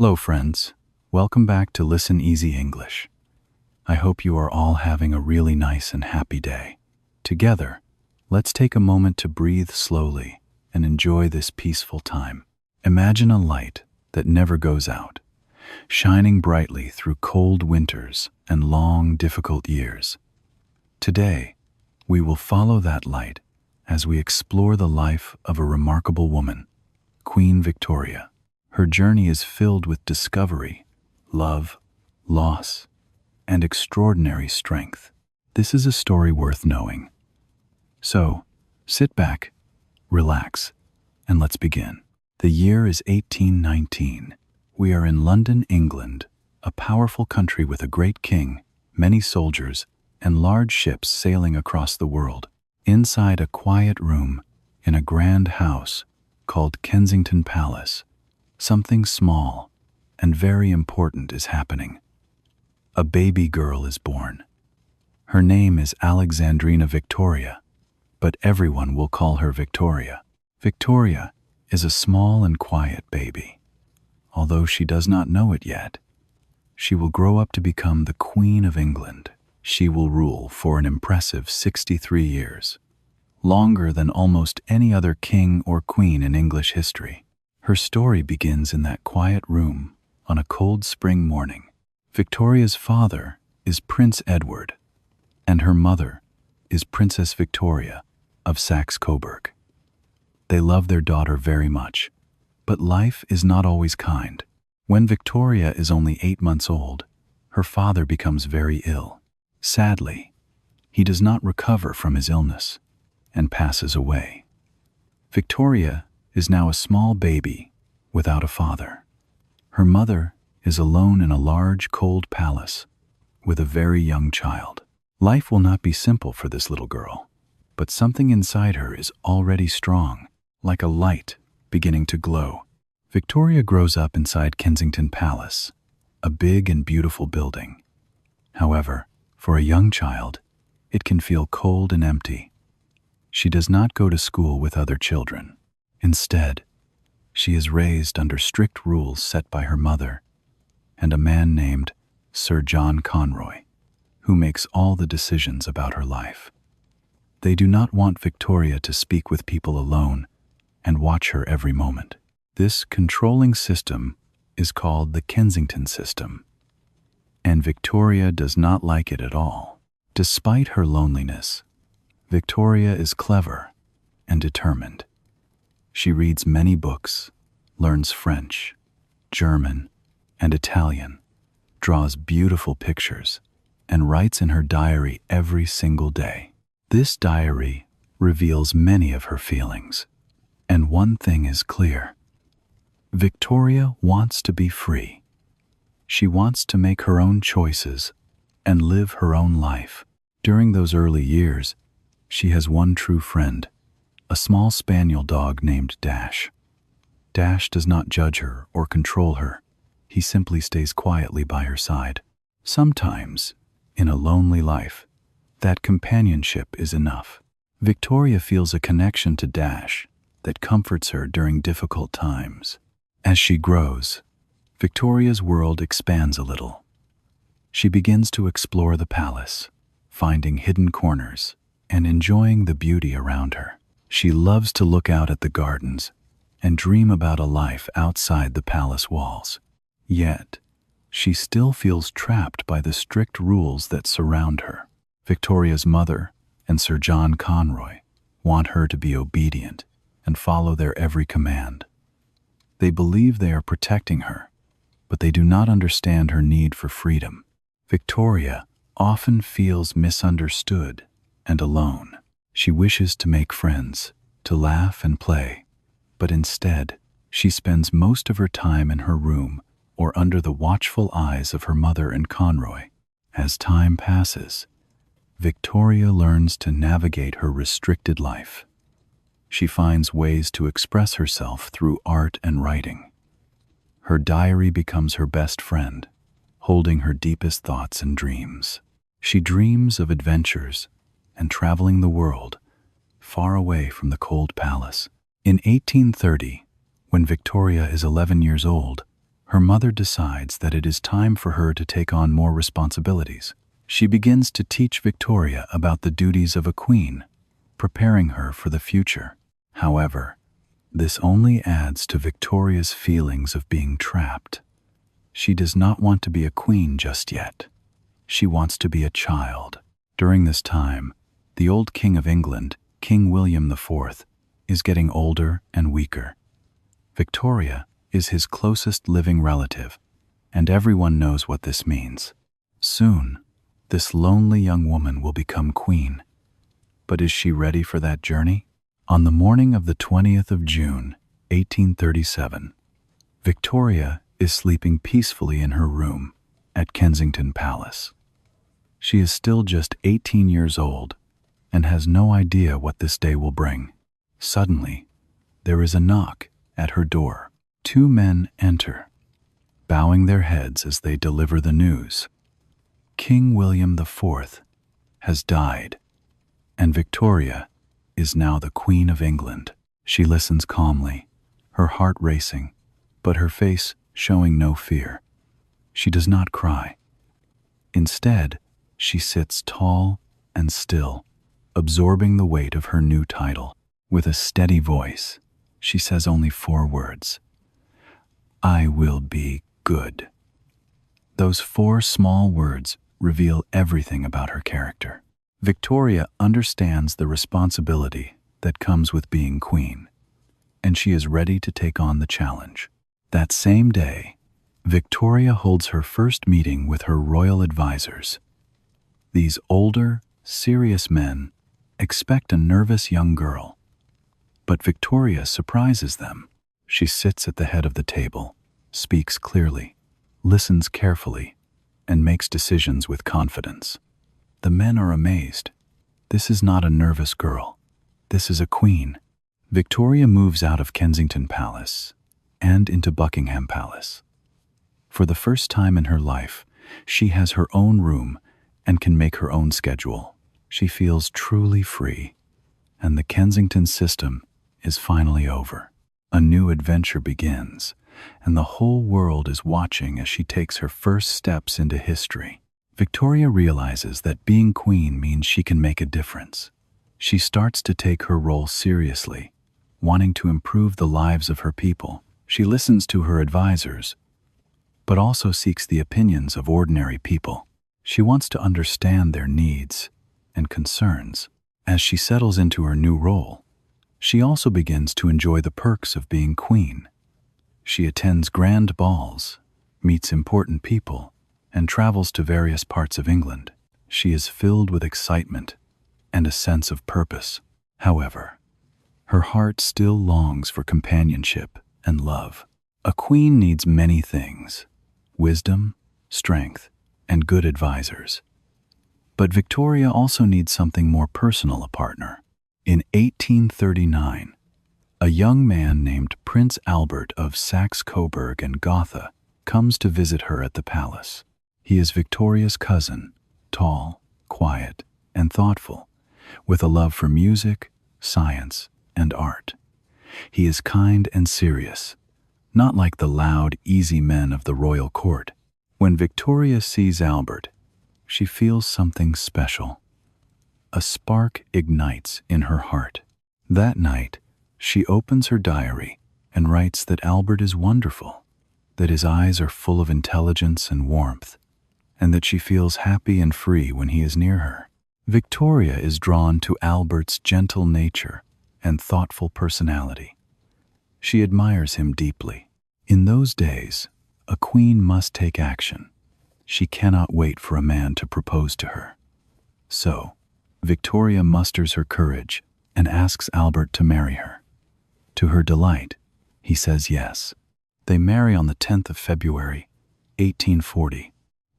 Hello, friends. Welcome back to Listen Easy English. I hope you are all having a really nice and happy day. Together, let's take a moment to breathe slowly and enjoy this peaceful time. Imagine a light that never goes out, shining brightly through cold winters and long, difficult years. Today, we will follow that light as we explore the life of a remarkable woman, Queen Victoria. Her journey is filled with discovery, love, loss, and extraordinary strength. This is a story worth knowing. So, sit back, relax, and let's begin. The year is 1819. We are in London, England, a powerful country with a great king, many soldiers, and large ships sailing across the world. Inside a quiet room in a grand house called Kensington Palace, something small and very important is happening. A baby girl is born. Her name is Alexandrina Victoria, but everyone will call her Victoria. Victoria is a small and quiet baby. Although she does not know it yet, she will grow up to become the Queen of England. She will rule for an impressive 63 years, longer than almost any other king or queen in English history. Her story begins in that quiet room on a cold spring morning. Victoria's father is Prince Edward, and her mother is Princess Victoria of Saxe-Coburg. They love their daughter very much, but life is not always kind. When Victoria is only 8 months old, her father becomes very ill. Sadly, he does not recover from his illness and passes away. Victoria is now a small baby without a father. Her mother is alone in a large, cold palace with a very young child. Life will not be simple for this little girl, but something inside her is already strong, like a light beginning to glow. Victoria grows up inside Kensington Palace, a big and beautiful building. However, for a young child, it can feel cold and empty. She does not go to school with other children. Instead, she is raised under strict rules set by her mother and a man named Sir John Conroy, who makes all the decisions about her life. They do not want Victoria to speak with people alone and watch her every moment. This controlling system is called the Kensington system, and Victoria does not like it at all. Despite her loneliness, Victoria is clever and determined. She reads many books, learns French, German, and Italian, draws beautiful pictures, and writes in her diary every single day. This diary reveals many of her feelings, and one thing is clear. Victoria wants to be free. She wants to make her own choices and live her own life. During those early years, she has one true friend, a small spaniel dog named Dash. Dash does not judge her or control her. He simply stays quietly by her side. Sometimes, in a lonely life, that companionship is enough. Victoria feels a connection to Dash that comforts her during difficult times. As she grows, Victoria's world expands a little. She begins to explore the palace, finding hidden corners and enjoying the beauty around her. She loves to look out at the gardens and dream about a life outside the palace walls. Yet, she still feels trapped by the strict rules that surround her. Victoria's mother and Sir John Conroy want her to be obedient and follow their every command. They believe they are protecting her, but they do not understand her need for freedom. Victoria often feels misunderstood and alone. She wishes to make friends, to laugh and play, but instead, she spends most of her time in her room or under the watchful eyes of her mother and Conroy. As time passes, Victoria learns to navigate her restricted life. She finds ways to express herself through art and writing. Her diary becomes her best friend, holding her deepest thoughts and dreams. She dreams of adventures and traveling the world, far away from the cold palace. In 1830, when Victoria is 11 years old, her mother decides that it is time for her to take on more responsibilities. She begins to teach Victoria about the duties of a queen, preparing her for the future. However, this only adds to Victoria's feelings of being trapped. She does not want to be a queen just yet. She wants to be a child. During this time, the old King of England, King William IV, is getting older and weaker. Victoria is his closest living relative, and everyone knows what this means. Soon, this lonely young woman will become queen. But is she ready for that journey? On the morning of the 20th of June, 1837, Victoria is sleeping peacefully in her room at Kensington Palace. She is still just 18 years old and has no idea what this day will bring. Suddenly, there is a knock at her door. Two men enter, bowing their heads as they deliver the news. King William IV has died, and Victoria is now the Queen of England. She listens calmly, her heart racing, but her face showing no fear. She does not cry. Instead, she sits tall and still, absorbing the weight of her new title. With a steady voice, she says only 4 words: "I will be good." Those 4 small words reveal everything about her character. Victoria understands the responsibility that comes with being queen, and she is ready to take on the challenge. That same day, Victoria holds her first meeting with her royal advisors. These older, serious men expect a nervous young girl, but Victoria surprises them. She sits at the head of the table, speaks clearly, listens carefully, and makes decisions with confidence. The men are amazed. This is not a nervous girl. This is a queen. Victoria moves out of Kensington Palace and into Buckingham Palace. For the first time in her life, she has her own room and can make her own schedule. She feels truly free, and the Kensington system is finally over. A new adventure begins, and the whole world is watching as she takes her first steps into history. Victoria realizes that being queen means she can make a difference. She starts to take her role seriously, wanting to improve the lives of her people. She listens to her advisors, but also seeks the opinions of ordinary people. She wants to understand their needs and concerns. As she settles into her new role, she also begins to enjoy the perks of being queen. She attends grand balls, meets important people, and travels to various parts of England. She is filled with excitement and a sense of purpose. However, her heart still longs for companionship and love. A queen needs many things: wisdom, strength, and good advisors. But Victoria also needs something more personal: a partner. In 1839, a young man named Prince Albert of Saxe-Coburg and Gotha comes to visit her at the palace. He is Victoria's cousin, tall, quiet, and thoughtful, with a love for music, science, and art. He is kind and serious, not like the loud, easy men of the royal court. When Victoria sees Albert, she feels something special. A spark ignites in her heart. That night, she opens her diary and writes that Albert is wonderful, that his eyes are full of intelligence and warmth, and that she feels happy and free when he is near her. Victoria is drawn to Albert's gentle nature and thoughtful personality. She admires him deeply. In those days, a queen must take action. She cannot wait for a man to propose to her. So, Victoria musters her courage and asks Albert to marry her. To her delight, he says yes. They marry on the 10th of February, 1840.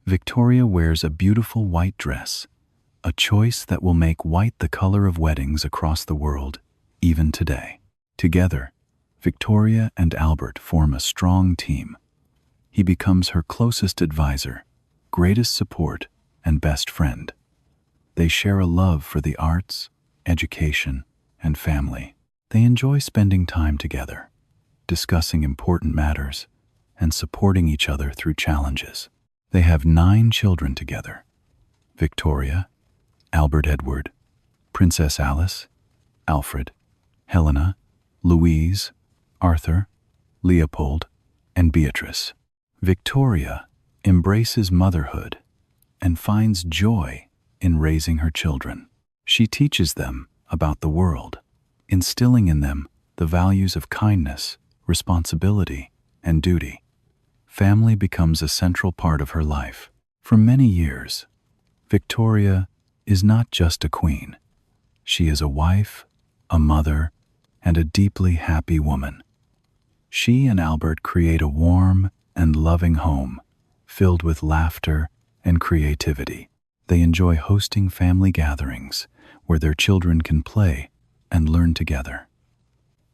Victoria wears a beautiful white dress, a choice that will make white the color of weddings across the world, even today. Together, Victoria and Albert form a strong team. He becomes her closest advisor, greatest support, and best friend. They share a love for the arts, education, and family. They enjoy spending time together, discussing important matters, and supporting each other through challenges. They have 9 children together: Victoria, Albert Edward, Princess Alice, Alfred, Helena, Louise, Arthur, Leopold, and Beatrice. Victoria embraces motherhood and finds joy in raising her children. She teaches them about the world, instilling in them the values of kindness, responsibility, and duty. Family becomes a central part of her life. For many years, Victoria is not just a queen. She is a wife, a mother, and a deeply happy woman. She and Albert create a warm and loving home filled with laughter and creativity. They enjoy hosting family gatherings where their children can play and learn together.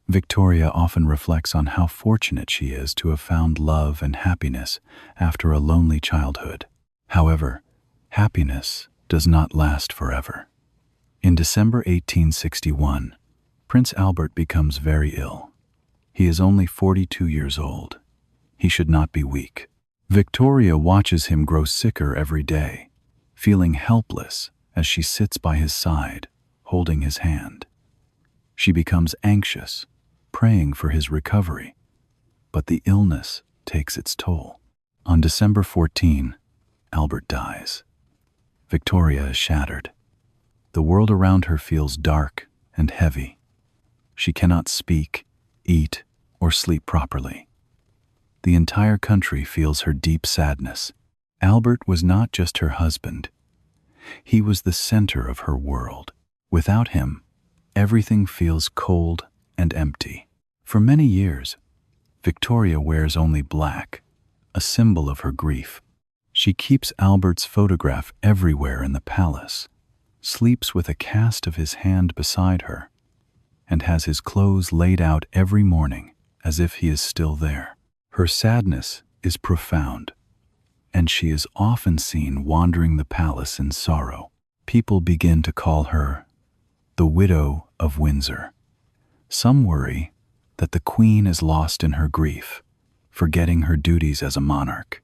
Victoria often reflects on how fortunate she is to have found love and happiness after a lonely childhood. However, happiness does not last forever. In December 1861, Prince Albert becomes very ill. He is only 42 years old. He should not be weak. Victoria watches him grow sicker every day, feeling helpless as she sits by his side, holding his hand. She becomes anxious, praying for his recovery, but the illness takes its toll. On December 14, Albert dies. Victoria is shattered. The world around her feels dark and heavy. She cannot speak, eat, or sleep properly. The entire country feels her deep sadness. Albert was not just her husband. He was the center of her world. Without him, everything feels cold and empty. For many years, Victoria wears only black, a symbol of her grief. She keeps Albert's photograph everywhere in the palace, sleeps with a cast of his hand beside her, and has his clothes laid out every morning as if he is still there. Her sadness is profound, and she is often seen wandering the palace in sorrow. People begin to call her the Widow of Windsor. Some worry that the Queen is lost in her grief, forgetting her duties as a monarch.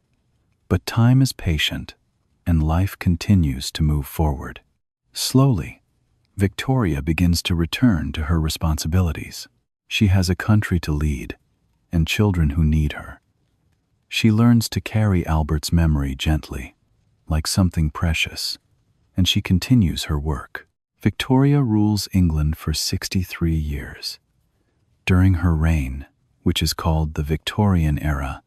But time is patient, and life continues to move forward. Slowly, Victoria begins to return to her responsibilities. She has a country to lead, and children who need her. She learns to carry Albert's memory gently, like something precious, and she continues her work. Victoria rules England for 63 years. During her reign, which is called the Victorian era,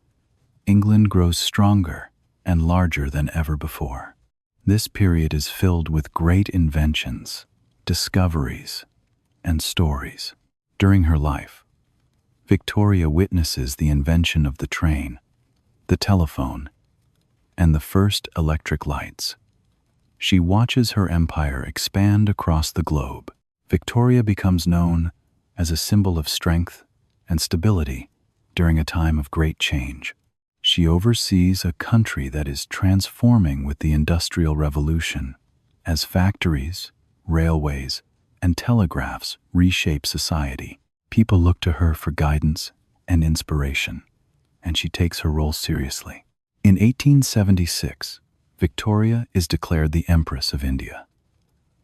England grows stronger and larger than ever before. This period is filled with great inventions, discoveries, and stories. During her life, Victoria witnesses the invention of the train, the telephone, and the first electric lights. She watches her empire expand across the globe. Victoria becomes known as a symbol of strength and stability during a time of great change. She oversees a country that is transforming with the Industrial Revolution, as factories, railways, and telegraphs reshape society. People look to her for guidance and inspiration, and she takes her role seriously. In 1876, Victoria is declared the Empress of India.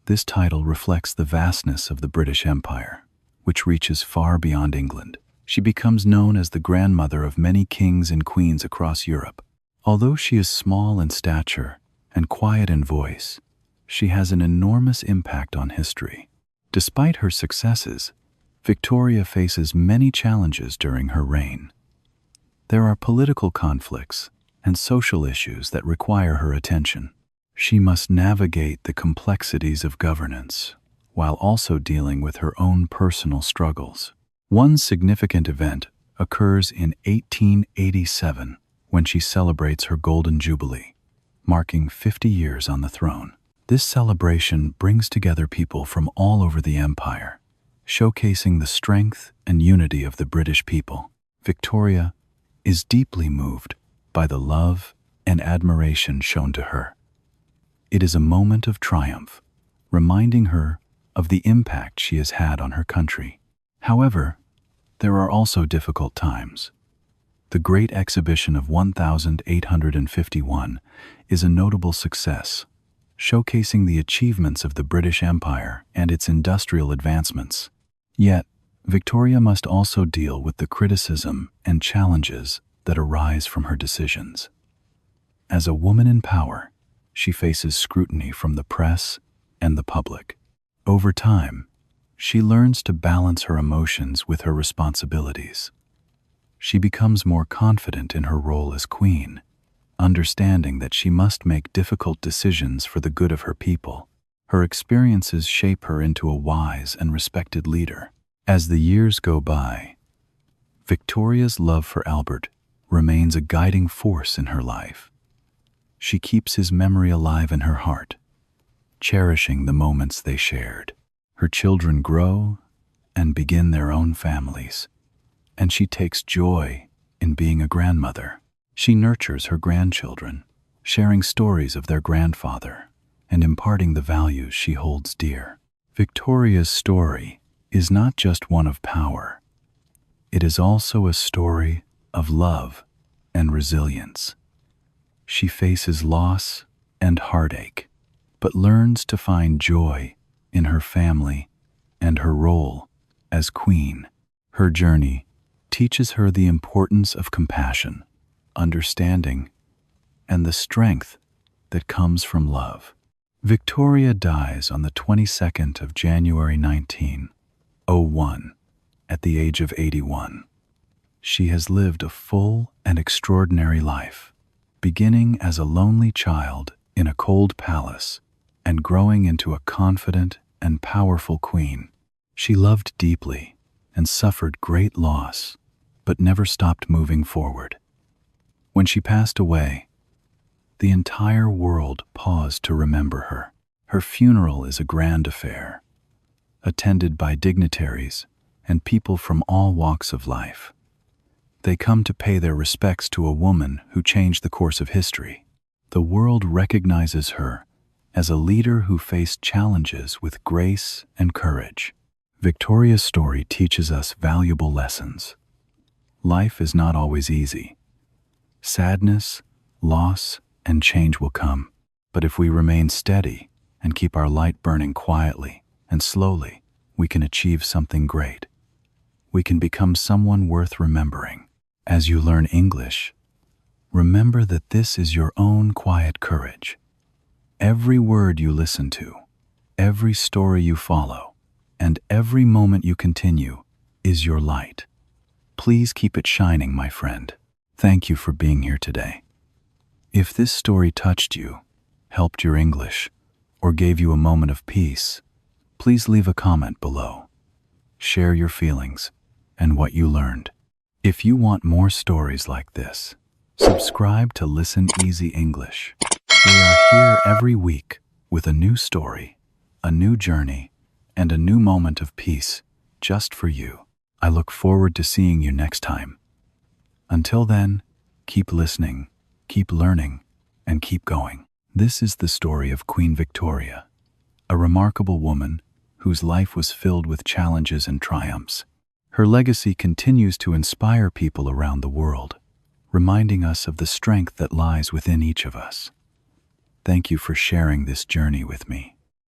This title reflects the vastness of the British Empire, which reaches far beyond England. She becomes known as the grandmother of many kings and queens across Europe. Although she is small in stature and quiet in voice, she has an enormous impact on history. Despite her successes, Victoria faces many challenges during her reign. There are political conflicts and social issues that require her attention. She must navigate the complexities of governance while also dealing with her own personal struggles. One significant event occurs in 1887 when she celebrates her Golden Jubilee, marking 50 years on the throne. This celebration brings together people from all over the empire, showcasing the strength and unity of the British people. Victoria is deeply moved by the love and admiration shown to her. It is a moment of triumph, reminding her of the impact she has had on her country. However, there are also difficult times. The Great Exhibition of 1851 is a notable success, showcasing the achievements of the British Empire and its industrial advancements. Yet, Victoria must also deal with the criticism and challenges that arise from her decisions. As a woman in power, she faces scrutiny from the press and the public. Over time, she learns to balance her emotions with her responsibilities. She becomes more confident in her role as queen, understanding that she must make difficult decisions for the good of her people. Her experiences shape her into a wise and respected leader. As the years go by, Victoria's love for Albert remains a guiding force in her life. She keeps his memory alive in her heart, cherishing the moments they shared. Her children grow and begin their own families, and she takes joy in being a grandmother. She nurtures her grandchildren, sharing stories of their grandfather and imparting the values she holds dear. Victoria's story is not just one of power. It is also a story of love and resilience. She faces loss and heartache, but learns to find joy in her family and her role as queen. Her journey teaches her the importance of compassion, understanding, and the strength that comes from love. Victoria dies on the 22nd of January 1901 at the age of 81. She has lived a full and extraordinary life, beginning as a lonely child in a cold palace and growing into a confident and powerful queen. She loved deeply and suffered great loss, but never stopped moving forward. When she passed away, the entire world paused to remember her. Her funeral is a grand affair, attended by dignitaries and people from all walks of life. They come to pay their respects to a woman who changed the course of history. The world recognizes her as a leader who faced challenges with grace and courage. Victoria's story teaches us valuable lessons. Life is not always easy. Sadness, loss, and change will come. But if we remain steady and keep our light burning quietly and slowly, we can achieve something great. We can become someone worth remembering. As you learn English, remember that this is your own quiet courage. Every word you listen to, every story you follow, and every moment you continue is your light. Please keep it shining, my friend. Thank you for being here today. If this story touched you, helped your English, or gave you a moment of peace, please leave a comment below. Share your feelings and what you learned. If you want more stories like this, subscribe to Listen Easy English. We are here every week with a new story, a new journey, and a new moment of peace just for you. I look forward to seeing you next time. Until then, keep listening, keep learning, and keep going. This is the story of Queen Victoria, a remarkable woman whose life was filled with challenges and triumphs. Her legacy continues to inspire people around the world, reminding us of the strength that lies within each of us. Thank you for sharing this journey with me.